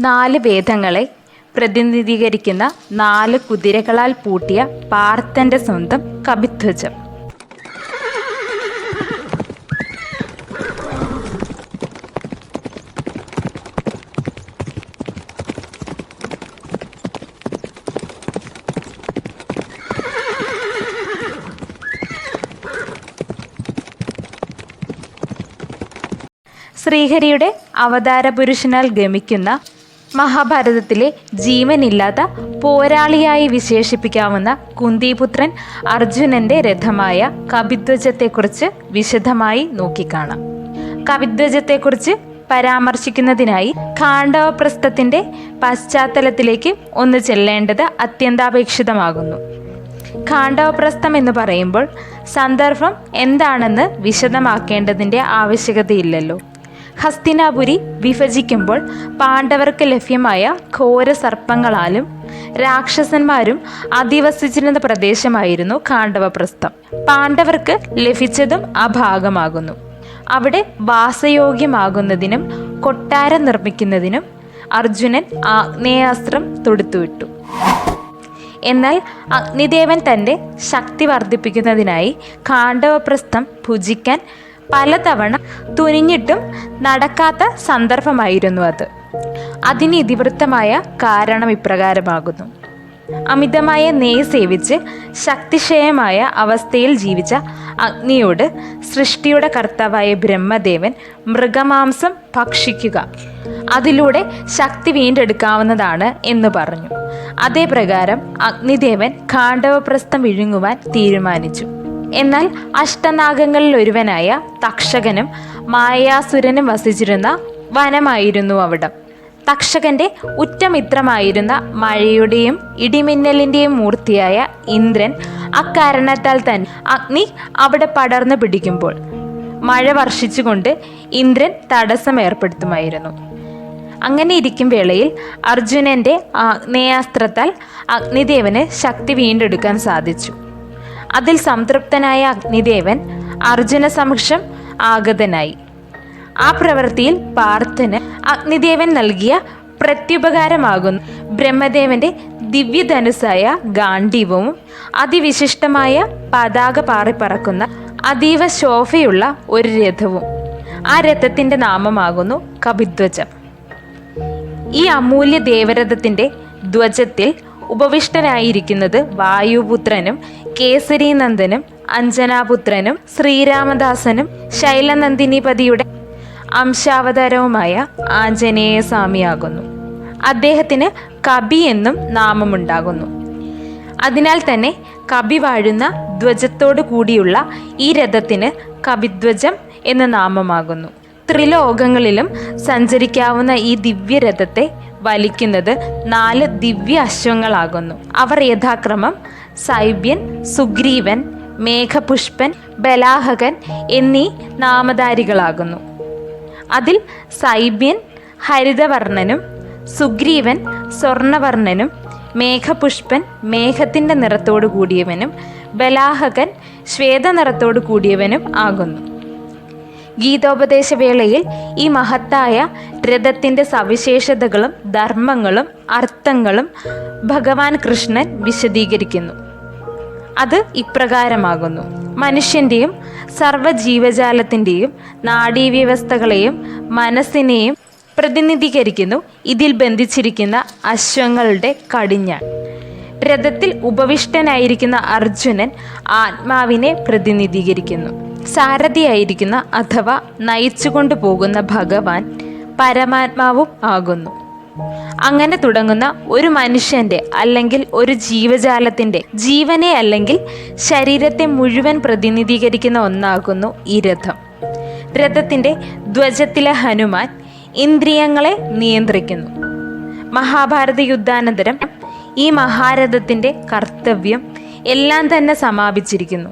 നാല് വേദങ്ങളെ പ്രതിനിധീകരിക്കുന്ന 4 കുതിരകളാൽ പൂട്ടിയ പാർത്ഥന്റെ സ്വന്തം കപിധ്വജം. ശ്രീഹരിയുടെ അവതാരപുരുഷനാൽ ഗമിക്കുന്ന മഹാഭാരതത്തിലെ ജീവനില്ലാത്ത പോരാളിയായി വിശേഷിപ്പിക്കാവുന്ന കുന്തിപുത്രൻ അർജുനന്റെ രഥമായ കപിധ്വജത്തെക്കുറിച്ച് വിശദമായി നോക്കിക്കാണാം. കപിധ്വജത്തെക്കുറിച്ച് പരാമർശിക്കുന്നതിനായി ഖാണ്ഡവപ്രസ്ഥത്തിന്റെ പശ്ചാത്തലത്തിലേക്ക് ഒന്ന് ചെല്ലേണ്ടത് അത്യന്താപേക്ഷിതമാകുന്നു. ഖാണ്ഡവപ്രസ്ഥം എന്ന് പറയുമ്പോൾ സന്ദർഭം എന്താണെന്ന് വിശദമാക്കേണ്ടതിൻ്റെ ആവശ്യകതയില്ലല്ലോ. ഹസ്തിനാപുരി വിഭജിക്കുമ്പോൾ പാണ്ഡവർക്ക് ലഭ്യമായ ഘോര സർപ്പങ്ങളാലും രാക്ഷസന്മാരും അധിവസിച്ചിരുന്ന പ്രദേശമായിരുന്നു ഖാണ്ഡവപ്രസ്ഥം. പാണ്ഡവർക്ക് ലഭിച്ചതും ആ ഭാഗമാകുന്നു. അവിടെ വാസയോഗ്യമാകുന്നതിനും കൊട്ടാരം നിർമ്മിക്കുന്നതിനും അർജുനൻ ആഗ്നേയാസ്ത്രം തൊടുത്തുവിട്ടു. എന്നാൽ അഗ്നിദേവൻ തൻ്റെ ശക്തി വർദ്ധിപ്പിക്കുന്നതിനായി ഖാണ്ഡവപ്രസ്ഥം ഭുജിക്കാൻ പലതവണ തുനിഞ്ഞിട്ടും നടക്കാത്ത സന്ദർഭമായിരുന്നു അത്. അതിന് ഇതിവൃത്തമായ കാരണം ഇപ്രകാരമാകുന്നു. അമിതമായ നെയ്യ് സേവിച്ച് ശക്തിക്ഷയമായ അവസ്ഥയിൽ ജീവിച്ച അഗ്നിയോട് സൃഷ്ടിയുടെ കർത്താവായ ബ്രഹ്മദേവൻ മൃഗമാംസം ഭക്ഷിക്കുക, അതിലൂടെ ശക്തി വീണ്ടെടുക്കാവുന്നതാണ് എന്ന് പറഞ്ഞു. അതേ പ്രകാരം അഗ്നിദേവൻ ഖാണ്ഡവപ്രസ്ഥം വിഴുങ്ങുവാൻ തീരുമാനിച്ചു. എന്നാൽ അഷ്ടനാഗങ്ങളിൽ ഒരുവനായ തക്ഷകനും മായാസുരനും വസിച്ചിരുന്ന വനമായിരുന്നു അവിടം. തക്ഷകന്റെ ഉറ്റമിത്രമായിരുന്ന മഴയുടെയും ഇടിമിന്നലിൻ്റെയും മൂർത്തിയായ ഇന്ദ്രൻ അക്കാരണത്താൽ തന്നെ അഗ്നി അവിടെ പടർന്നു പിടിക്കുമ്പോൾ മഴ വർഷിച്ചുകൊണ്ട് ഇന്ദ്രൻ തടസ്സം ഏർപ്പെടുത്തുമായിരുന്നു. അങ്ങനെ ഇരിക്കും വേളയിൽ അർജുനന്റെ ആഗ്നേയാസ്ത്രത്താൽ അഗ്നിദേവന് ശക്തി വീണ്ടെടുക്കാൻ സാധിച്ചു. അതിൽ സംതൃപ്തനായ അഗ്നിദേവൻ അർജുന സമക്ഷം ആഗതനായി. ആ പ്രവൃത്തിയിൽ പാർത്ഥന് അഗ്നിദേവൻ നൽകിയ പ്രത്യുപകാരമാകുന്നു ബ്രഹ്മദേവന്റെ ദിവ്യധനുസായ ഗാണ്ഡീവവും അതിവിശിഷ്ടമായ പതാക പാറിപ്പറക്കുന്ന അതീവ ശോഭയുള്ള ഒരു രഥവും. ആ രഥത്തിന്റെ നാമമാകുന്നു കപിധ്വജം. ഈ അമൂല്യ ദേവരഥത്തിന്റെ ധ്വജത്തിൽ ഉപവിഷ്ടനായിരിക്കുന്നത് വായുപുത്രനും കേസരീനന്ദനും അഞ്ജനാപുത്രനും ശ്രീരാമദാസനും ശൈലനന്ദിനിപതിയുടെ അംശാവതാരവുമായ ആഞ്ജനേയ സ്വാമിയാകുന്നു. അദ്ദേഹത്തിന് കപി എന്നും നാമമുണ്ടാകുന്നു. അതിനാൽ തന്നെ കപി വാഴുന്ന ധ്വജത്തോടു കൂടിയുള്ള ഈ രഥത്തിന് കപിധ്വജം എന്ന നാമമാകുന്നു. ത്രിലോകങ്ങളിലും സഞ്ചരിക്കാവുന്ന ഈ ദിവ്യരഥത്തെ വലിക്കുന്നത് 4 ദിവ്യ അശ്വങ്ങളാകുന്നു. അവർ യഥാക്രമം സൈബ്യൻ, സുഗ്രീവൻ, മേഘപുഷ്പൻ, ബലാഹകൻ എന്നീ നാമധാരികളാകുന്നു. അതിൽ സൈബ്യൻ ഹരിതവർണ്ണനും, സുഗ്രീവൻ സ്വർണവർണ്ണനും, മേഘപുഷ്പൻ മേഘത്തിൻ്റെ നിറത്തോടു കൂടിയവനും, ബലാഹകൻ ശ്വേതനിറത്തോടു കൂടിയവനും ആകുന്നു. ഗീതോപദേശവേളയിൽ ഈ മഹത്തായ രഥത്തിൻ്റെ സവിശേഷതകളും ധർമ്മങ്ങളും അർത്ഥങ്ങളും ഭഗവാൻ കൃഷ്ണൻ വിശദീകരിക്കുന്നു. അത് ഇപ്രകാരമാകുന്നു. മനുഷ്യൻ്റെയും സർവ്വജീവജാലത്തിൻ്റെയും നാഡീവ്യവസ്ഥകളെയും മനസ്സിനെയും പ്രതിനിധീകരിക്കുന്നു ഇതിൽ ബന്ധിച്ചിരിക്കുന്ന അശ്വങ്ങളുടെ കടിഞ്ഞാൺ. രഥത്തിൽ ഉപവിഷ്ടനായിരിക്കുന്ന അർജുനൻ ആത്മാവിനെ പ്രതിനിധീകരിക്കുന്നു. സാരഥിയായിരിക്കുന്ന അഥവാ നയിച്ചുകൊണ്ടു പോകുന്ന ഭഗവാൻ പരമാത്മാവും ആകുന്നു. അങ്ങനെ തുടങ്ങുന്ന ഒരു മനുഷ്യൻ്റെ അല്ലെങ്കിൽ ഒരു ജീവജാലത്തിൻ്റെ ജീവനെ അല്ലെങ്കിൽ ശരീരത്തെ മുഴുവൻ പ്രതിനിധീകരിക്കുന്ന ഒന്നാകുന്നു ഈ രഥം. രഥത്തിൻ്റെ ധ്വജത്തിലെ ഹനുമാൻ ഇന്ദ്രിയങ്ങളെ നിയന്ത്രിക്കുന്നു. മഹാഭാരത യുദ്ധാനന്തരം ഈ മഹാരഥത്തിൻ്റെ കർത്തവ്യം എല്ലാം തന്നെ സമാപിച്ചിരിക്കുന്നു.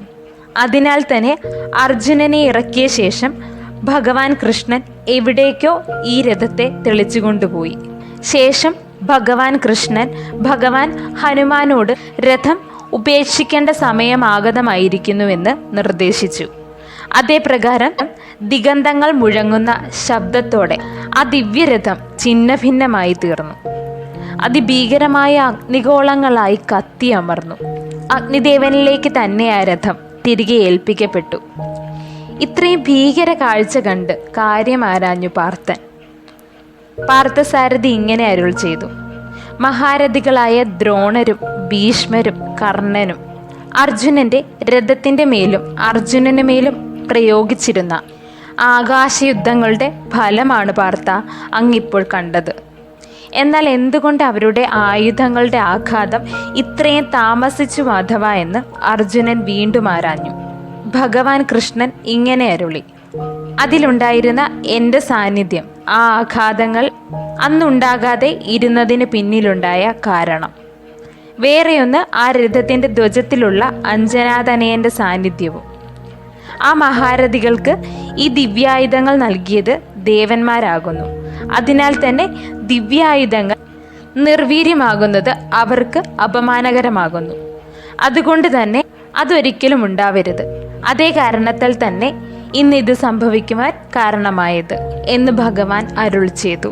അതിനാൽ തന്നെ അർജുനനെ ഇറക്കിയ ശേഷം ഭഗവാൻ കൃഷ്ണൻ എവിടേക്കോ ഈ രഥത്തെ തെളിച്ചു കൊണ്ടുപോയി. ശേഷം ഭഗവാൻ കൃഷ്ണൻ ഭഗവാൻ ഹനുമാനോട് രഥം ഉപേക്ഷിക്കേണ്ട സമയമാഗതമായിരിക്കുന്നുവെന്ന് നിർദ്ദേശിച്ചു. അതേ പ്രകാരം ദിഗന്ധങ്ങൾ മുഴങ്ങുന്ന ശബ്ദത്തോടെ ആ ദിവ്യരഥം ഛിന്നഭിന്നമായി തീർന്നു. അതിഭീകരമായ അഗ്നിഗോളങ്ങളായി കത്തിയമർന്നു. അഗ്നിദേവനിലേക്ക് തന്നെ ആ രഥം തിരികെ ഏൽപ്പിക്കപ്പെട്ടു. ഇത്രയും ഭീകര കാഴ്ച കണ്ട് കാര്യം ആരാഞ്ഞു പാർത്ഥൻ. പാർത്ഥസാരഥി ഇങ്ങനെ അരുൾ ചെയ്തു: മഹാരഥികളായ ദ്രോണരും ഭീഷ്മരും കർണനും അർജുനന്റെ രഥത്തിന്റെ മേലും അർജുനന് മേലും പ്രയോഗിച്ചിരുന്ന ആകാശയുദ്ധങ്ങളുടെ ഫലമാണ് പാർത്ഥ അങ്ങിപ്പോൾ കണ്ടത്. എന്നാൽ എന്തുകൊണ്ട് അവരുടെ ആയുധങ്ങളുടെ ആഘാതം ഇത്രയും താമസിച്ചു മാധവ എന്ന് അർജുനൻ വീണ്ടും ആരാഞ്ഞു. ഭഗവാൻ കൃഷ്ണൻ ഇങ്ങനെ അരുളി: അതിലുണ്ടായിരുന്ന എൻ്റെ സാന്നിധ്യം ആ ആഘാതങ്ങൾ അന്നുണ്ടാകാതെ ഇരുന്നതിന് പിന്നിലുണ്ടായ കാരണം. വേറെയൊന്ന് ആ രഥത്തിൻ്റെ ധ്വജത്തിലുള്ള അഞ്ജനാതനയൻ്റെ സാന്നിധ്യവും. ആ മഹാരഥികൾക്ക് ഈ ദിവ്യായുധങ്ങൾ നൽകിയത് ദേവന്മാരാകുന്നു. അതിനാൽ തന്നെ ദിവ്യായുധങ്ങൾ നിർവീര്യമാകുന്നത് അവർക്ക് അപമാനകരമാകുന്നു. അതുകൊണ്ട് തന്നെ അതൊരിക്കലും ഉണ്ടാവരുത്. അതേ കാരണത്താൽ തന്നെ ഇന്നിത് സംഭവിക്കുവാൻ കാരണമായത് എന്ന് ഭഗവാൻ അരുൾ ചെയ്തു.